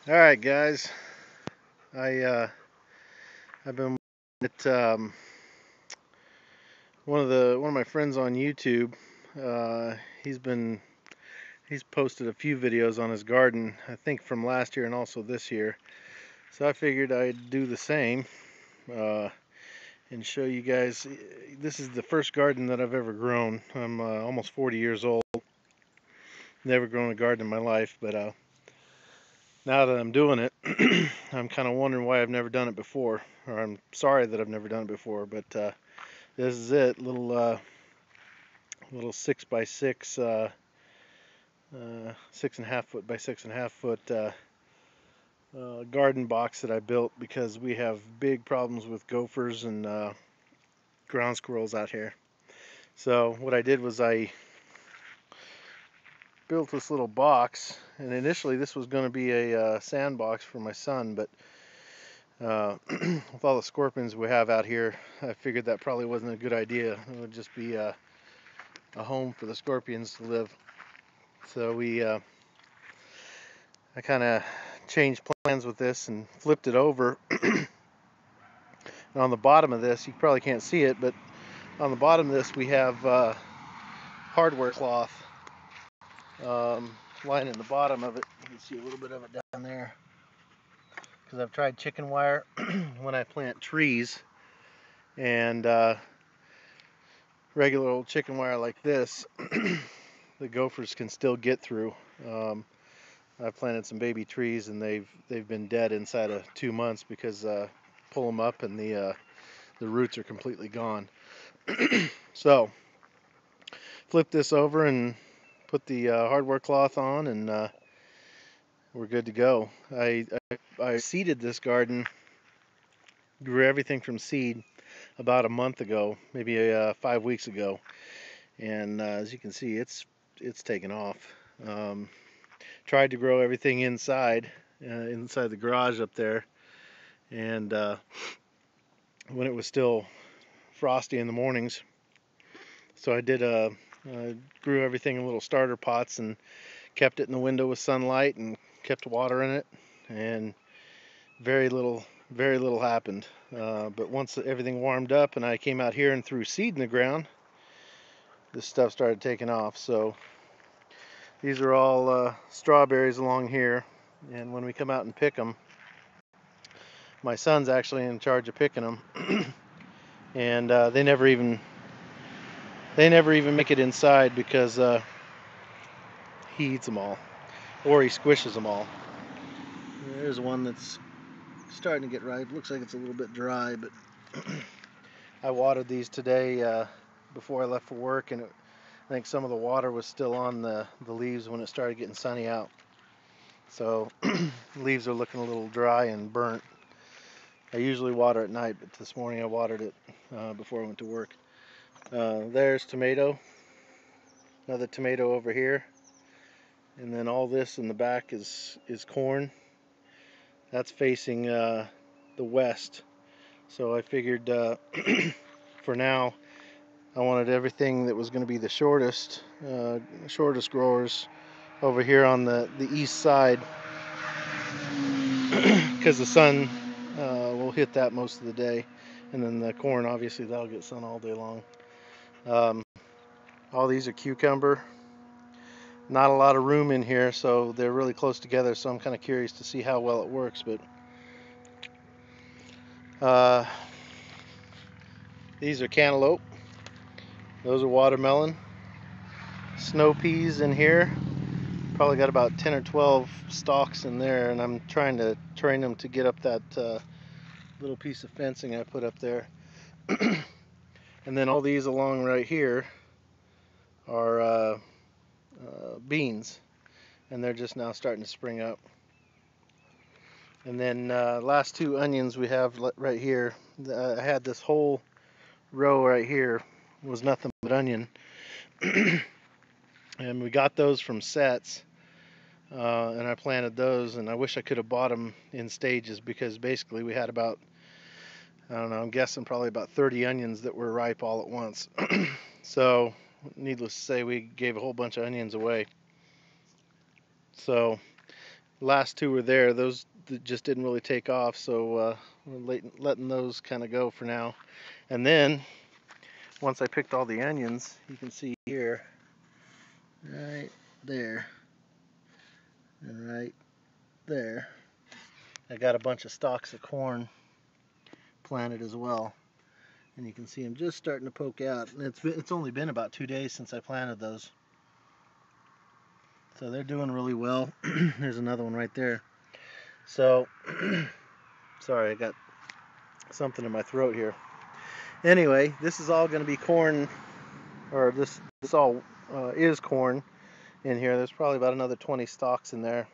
All right, guys. I I've been at one of my friends on YouTube. Uh, he's been he's posted a few videos on his garden, I think from last year and also this year. So I figured I'd do the same uh, and show you guys. This is the first garden that I've ever grown. I'm almost 40 years old. Never grown a garden in my life, but now that I'm doing it, I'm kind of wondering why I've never done it before, or I'm sorry that I've never done it before. But this is it, little 6 by 6, 6.5 foot by 6.5 foot garden box that I built because we have big problems with gophers and ground squirrels out here. So what I did was I built this little box, and initially this was going to be a sandbox for my son, but with all the scorpions we have out here, I figured that probably wasn't a good idea. It would just be a home for the scorpions to live. So I kind of changed plans with this and flipped it over. And on the bottom of this, you probably can't see it, but on the bottom of this we have hardware cloth lining the bottom of it. You can see a little bit of it down there because I've tried chicken wire when I plant trees, and regular old chicken wire like this the gophers can still get through. I've planted some baby trees and they've been dead inside of 2 months because pull them up and the roots are completely gone. So flip this over and put the hardware cloth on, and we're good to go. I seeded this garden, grew everything from seed about a month ago, maybe 5 weeks ago, and as you can see, it's taken off. Tried to grow everything inside the garage up there, and when it was still frosty in the mornings, so I did grew everything in little starter pots and kept it in the window with sunlight and kept water in it, and very little happened. But once everything warmed up and I came out here and threw seed in the ground, this stuff started taking off. So these are all strawberries along here, and when we come out and pick them, my son's actually in charge of picking them. And they never even make it inside because he eats them all, or he squishes them all. There's one that's starting to get ripe. Looks like it's a little bit dry, but I watered these today before I left for work, and I think some of the water was still on the leaves when it started getting sunny out. So leaves are looking a little dry and burnt. I usually water at night, but this morning I watered it before I went to work. There's tomato, another tomato over here, and then all this in the back is corn. That's facing the west. So I figured for now I wanted everything that was going to be the shortest growers over here on the east side, because the sun will hit that most of the day, and then the corn, obviously, that'll get sun all day long. All these are cucumber. Not a lot of room in here, so they're really close together, so I'm kind of curious to see how well it works. But these are cantaloupe. Those are watermelon. Snow peas in here. Probably got about 10 or 12 stalks in there, and I'm trying to train them to get up that little piece of fencing I put up there. And then all these along right here are beans, and they're just now starting to spring up. And then last two onions we have right here. I had this whole row right here was nothing but onion. And we got those from sets, and I planted those, and I wish I could have bought them in stages, because basically we had about, I don't know, I'm guessing probably about 30 onions that were ripe all at once. So needless to say, we gave a whole bunch of onions away. So last two were there. Those just didn't really take off, so we're letting those kind of go for now. And then once I picked all the onions, you can see here, right there, and right there, I got a bunch of stalks of corn planted as well. And you can see them just starting to poke out. And it's only been about 2 days since I planted those. So they're doing really well. There's another one right there. So, sorry, I got something in my throat here. Anyway, this is all going to be corn, or this all is corn in here. There's probably about another 20 stalks in there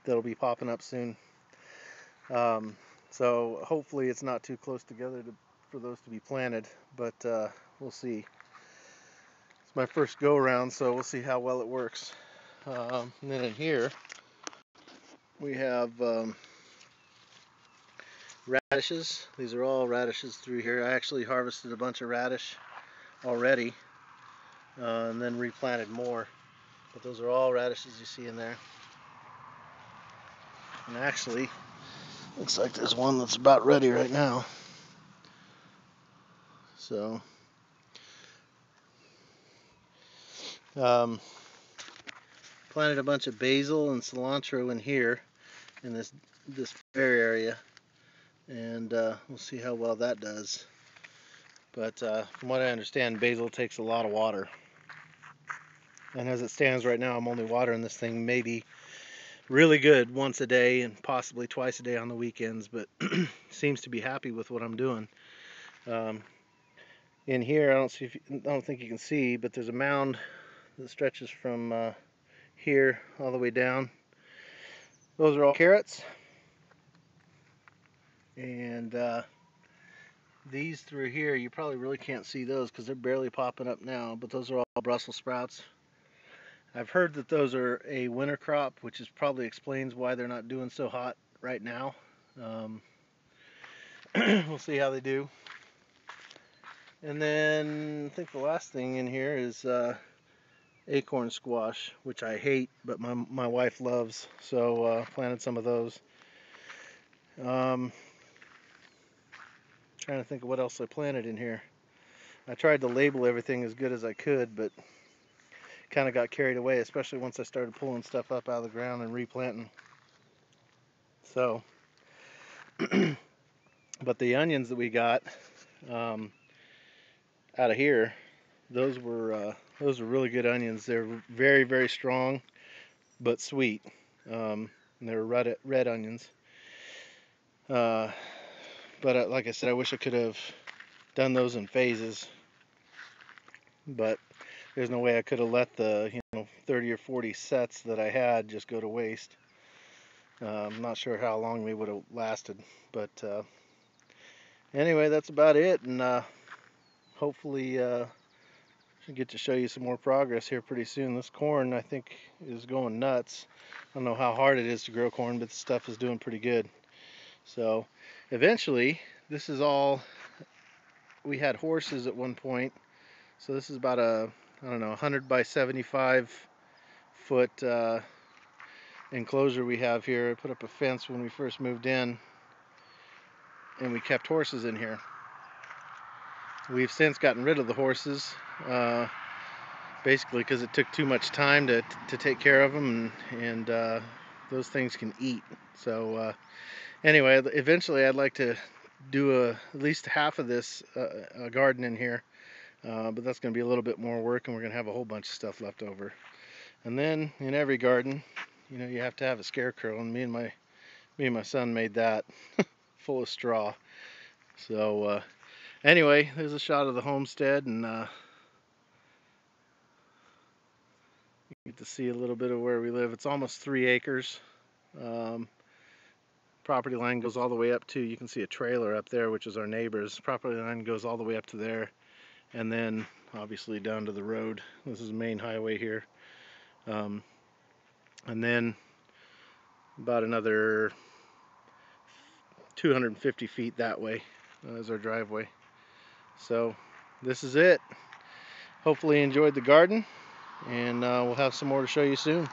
that'll be popping up soon. So hopefully it's not too close together for those to be planted, but we'll see. It's my first go around, so we'll see how well it works. And then in here we have radishes. These are all radishes through here. I actually harvested a bunch of radish already and then replanted more, but those are all radishes you see in there. And actually looks like there's one that's about ready right now. So planted a bunch of basil and cilantro in here in this bare area, and we'll see how well that does. But from what I understand, basil takes a lot of water, and as it stands right now, I'm only watering this thing maybe really good once a day and possibly twice a day on the weekends, but seems to be happy with what I'm doing. In here, I don't think you can see, but there's a mound that stretches from here all the way down. Those are all carrots, and these through here, you probably really can't see those because they're barely popping up now, but those are all Brussels sprouts. I've heard that those are a winter crop, which probably explains why they're not doing so hot right now. We'll see how they do. And then I think the last thing in here is acorn squash, which I hate, but my wife loves, so planted some of those. Trying to think of what else I planted in here. I tried to label everything as good as I could, but kind of got carried away, especially once I started pulling stuff up out of the ground and replanting. So, but the onions that we got out of here, those were really good onions. They're very, very strong, but sweet. And they're red onions. But like I said, I wish I could have done those in phases. But there's no way I could have let the 30 or 40 sets that I had just go to waste. I'm not sure how long they would have lasted, but anyway, that's about it, and hopefully I get to show you some more progress here pretty soon. This corn, I think, is going nuts. I don't know how hard it is to grow corn, but the stuff is doing pretty good. So eventually, this is all, we had horses at one point, so this is about a, I don't know, 100 by 75 foot enclosure we have here. I put up a fence when we first moved in, and we kept horses in here. We've since gotten rid of the horses, basically because it took too much time to take care of them, and those things can eat. So anyway, eventually I'd like to do at least half of this garden in here, but that's going to be a little bit more work, and we're going to have a whole bunch of stuff left over. And then in every garden, you have to have a scarecrow, and me and my son made that full of straw. So anyway, there's a shot of the homestead, and you get to see a little bit of where we live. It's almost 3 acres. Property line goes all the way up to, you can see a trailer up there, which is our neighbor's. Property line goes all the way up to there, and then obviously down to the road. This is the main highway here. And then about another 250 feet that way is our driveway. So this is it. Hopefully you enjoyed the garden, and we'll have some more to show you soon.